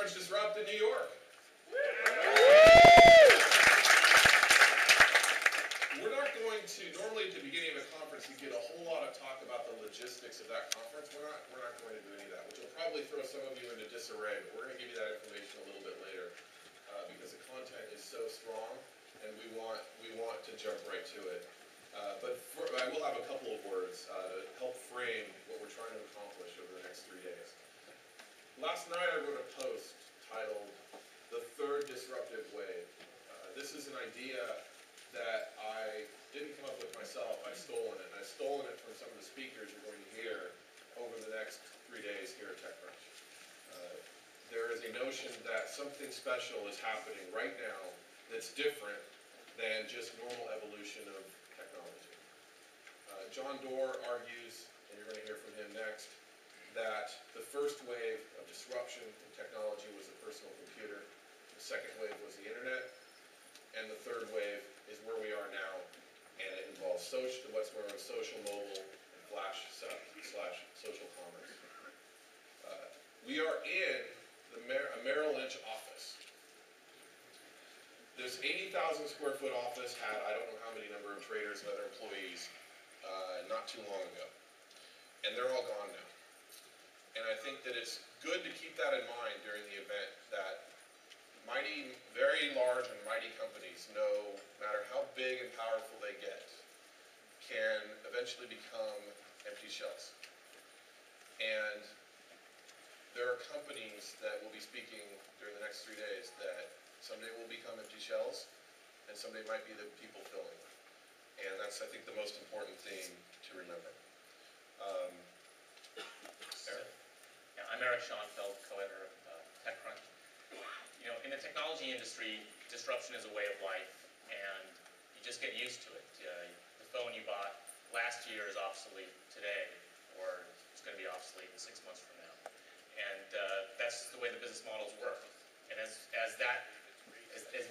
TechCrunch Disrupt in New York. We're not going to, normally at the beginning of a conference you get a whole lot of talk about the logistics of that conference. We're not going to do any of that, which will probably throw some of you into disarray, but we're going to give you that information a little bit later because the content is so strong and we want to jump right to it. I will have a couple of words to help frame what we're trying to accomplish over the next 3 days. Last night I wrote a post titled, "The Third Disruptive Wave." This is an idea that I didn't come up with myself. I've stolen it. And I've stolen it from some of the speakers you're going to hear over the next 3 days here at TechCrunch. There is a notion that something special is happening right now that's different than just normal evolution of technology. John Doerr argues, and you're going to hear from him next, that the first wave of disruption in technology was the personal computer, the second wave was the internet, and the third wave is where we are now, and it involves what's known as social mobile and flash / social commerce. We are in a Merrill Lynch office. This 80,000 square foot office had I don't know how many number of traders and other employees not too long ago, and they're all gone now. And I think that it's good to keep that in mind during the event that very large and mighty companies, no matter how big and powerful they get, can eventually become empty shells. And there are companies that will be speaking during the next 3 days that someday will become empty shells, and someday might be the people filling them. And that's, I think, the most important thing to remember. I'm Eric Schoenfeld, co-editor of TechCrunch. You know, in the technology industry, disruption is a way of life, and you just get used to it. The phone you bought last year is obsolete today, or it's going to be obsolete in 6 months from now. And that's the way the business models work. And as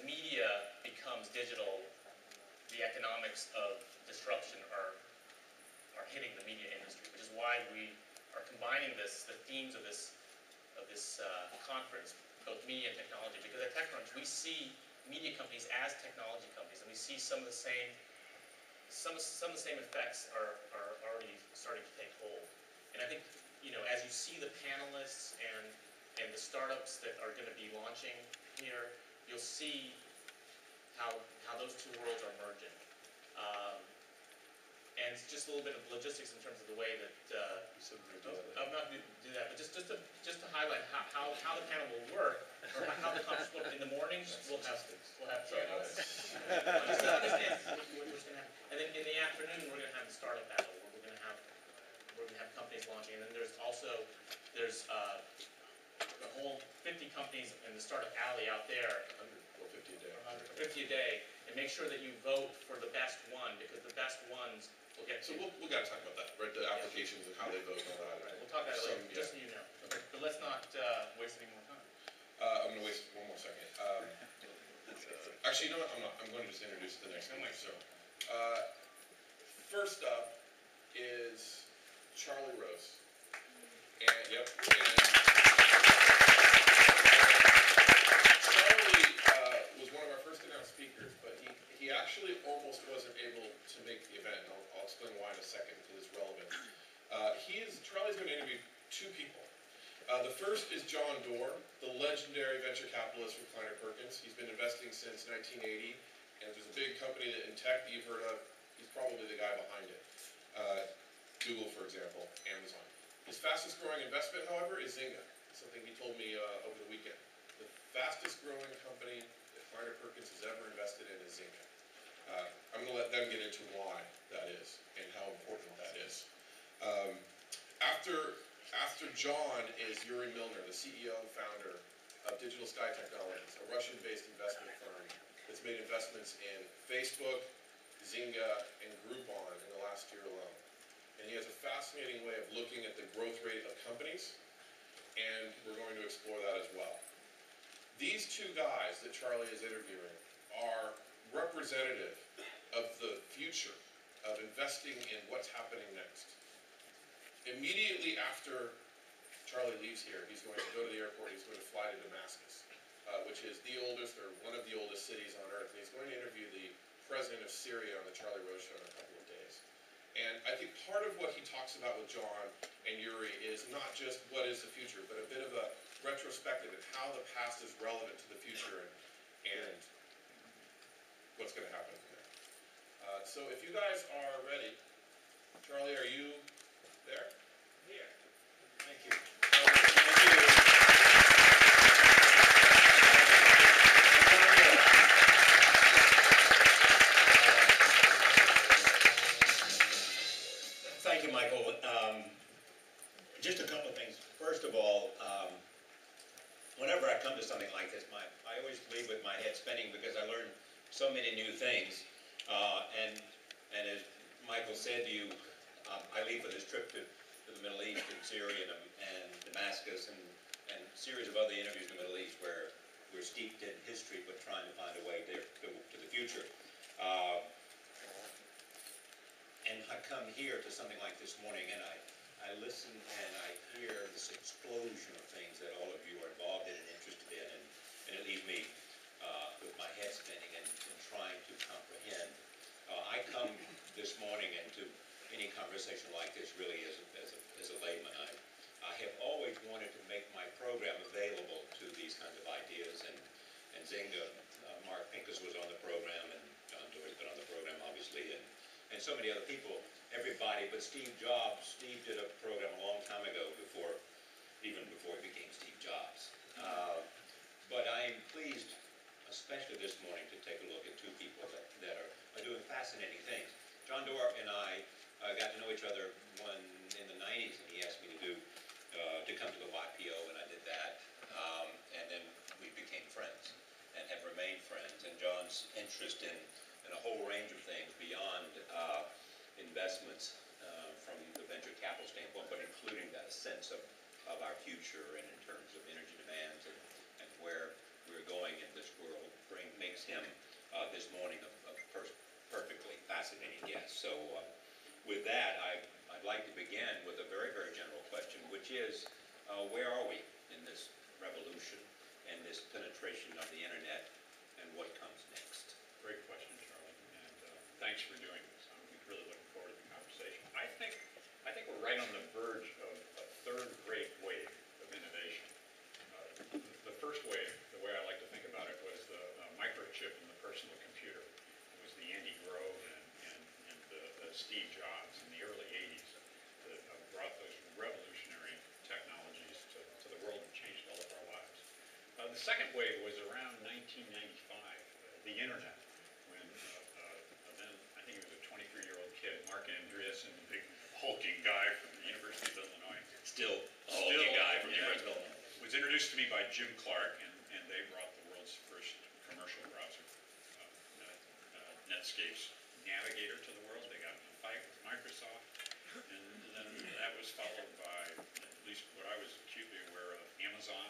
media becomes digital, the economics of disruption are hitting the media industry, which is why we are combining the themes of this conference, both media and technology, because at TechCrunch we see media companies as technology companies, and we see some of the same effects are already starting to take hold. And I think, you know, as you see the panelists and the startups that are going to be launching here, you'll see how those two worlds are merging. And just a little bit of logistics in terms of the way that I'm not going to do that, but just to highlight how the panel will work, or how the conference will work. In the mornings we'll have panels. Just to understand what's going to happen. And then in the afternoon we're going to have the startup battle, where we're going to have companies launching, and then there's the whole 50 companies in the startup alley out there. 150 a day. 150 a day, and make sure that you vote for the best one, because the best ones will get. So we got to talk about that, right? The applications and how they vote and all that. Right. We'll talk about it later, just so you know. Okay. But let's not waste any more time. I'm going to waste one more second. Actually, you know what? I'm not. I'm going to just introduce the next one. So, first up is Charlie Rose. And Charlie was one of our first announced speakers, but he actually almost wasn't able to make the event. And I'll explain why in a second because it's relevant. Charlie's going to interview two people. The first is John Doerr, the legendary venture capitalist from Kleiner Perkins. He's been investing since 1980, and there's a big company in tech that you've heard of. He's probably the guy behind it. Google, for example, Amazon. His fastest growing investment, however, is Zynga. Something he told me over the weekend. The fastest growing company that Kleiner Perkins has ever invested in is Zynga. I'm going to let them get into why that is and how important that is. After John is Yuri Milner, the CEO and founder of Digital Sky Technologies, a Russian-based investment firm that's made investments in Facebook, Zynga, and Groupon in the last year alone. And he has a fascinating way of looking at the growth rate of companies, and we're going to explore that as well. These two guys that Charlie is interviewing are representative of the future of investing in what's happening next. Immediately after Charlie leaves here, he's going to go to the airport, he's going to fly to Damascus, which is the oldest, or one of the oldest cities on earth. And he's going to interview the president of Syria on the Charlie Rose Show in a couple of days. And I think part of what he talks about with John and Yuri is not just what is the future, but a bit of a retrospective and how the past is relevant to the future and what's going to happen from there. So if you guys are ready, Charlie, are you there? Here. Thank you. Thank you, Michael. Just a couple of things. First of all, whenever I come to something like this, I always leave with my head spinning because I learn so many new things. And as Michael said to you, I leave for this trip to the Middle East and Syria and Damascus and a series of other interviews in the Middle East where we're steeped in history but trying to find a way to the future. And I come here to something like this morning and I listen and I hear this explosion of things that all of you are involved in and interested in, and it leaves me with my head spinning and trying to comprehend. I come this morning into any conversation like this really as a layman. I have always wanted to make my program available to these kinds of ideas, and Zynga, Mark Pincus was on the program, and John Doerr's been on the program obviously, and so many other people, everybody but Steve Jobs. Steve did a program a long time ago even before he became Steve Jobs. But I am pleased, especially this morning, to take a look at two people that are doing fascinating things. John Doerr and I got to know each other in the 90s, and he asked me to come to the YPO, and I did that. And then we became friends and have remained friends. And John's interest in a whole range of things beyond investments from the venture capital standpoint, but including that sense of our future and in terms of energy demands and where we're going in this world makes him this morning a perfectly fascinating guest. So with that, I'd like to begin with a very, very general question, which is where are we in this revolution and this penetration of the internet, and what comes next? Great question, Charlie, and thanks for doing this. I'm really looking forward to the conversation. I think we're right on the verge of a third great wave of innovation. The first wave, the way I like to think about it, was the microchip in the personal computer. It was the Andy Grove and the Steve Jobs in the early 80s that brought those revolutionary technologies to the world and changed all of our lives. The second wave was around 1995, the internet, when then I think he was a 23-year-old kid, Mark Andreessen, the big hulking guy from the University of Illinois. Still a hulking guy from the University of Illinois. Was introduced to me by Jim Clark, and they brought the world's first commercial browser, Netscape's Navigator, to the world. They got in a fight with Microsoft, and then that was followed by, at least what I was acutely aware of, Amazon.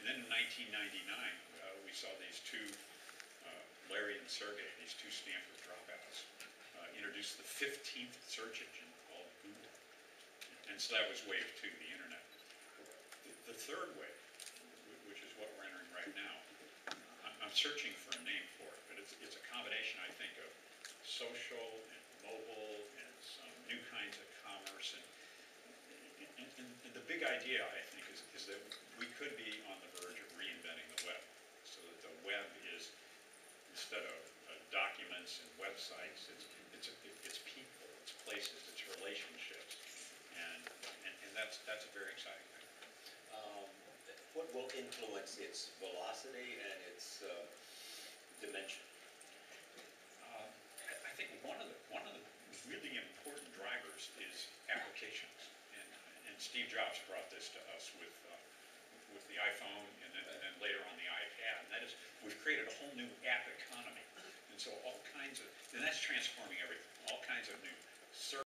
And then in 1999, we saw these two, Larry and Sergey, these two Stanford dropouts, introduced the 15th search engine called Google. And so that was wave two, the internet. The third wave, which is what we're entering right now, I'm searching for a name for it, but it's a combination, I think, of social and mobile and some new kinds of commerce. And the big idea, I think, is that we could be on the verge of reinventing the web, so that the web is, instead of documents and websites, it's people, it's places, it's relationships, and that's a very exciting thing. What will influence its velocity and its dimension? I think one of the really important drivers is applications, and Steve Jobs brought this to us with the iPhone and then later on the iPad, and that is, we've created a whole new app economy, and so all kinds of, and that's transforming everything, all kinds of new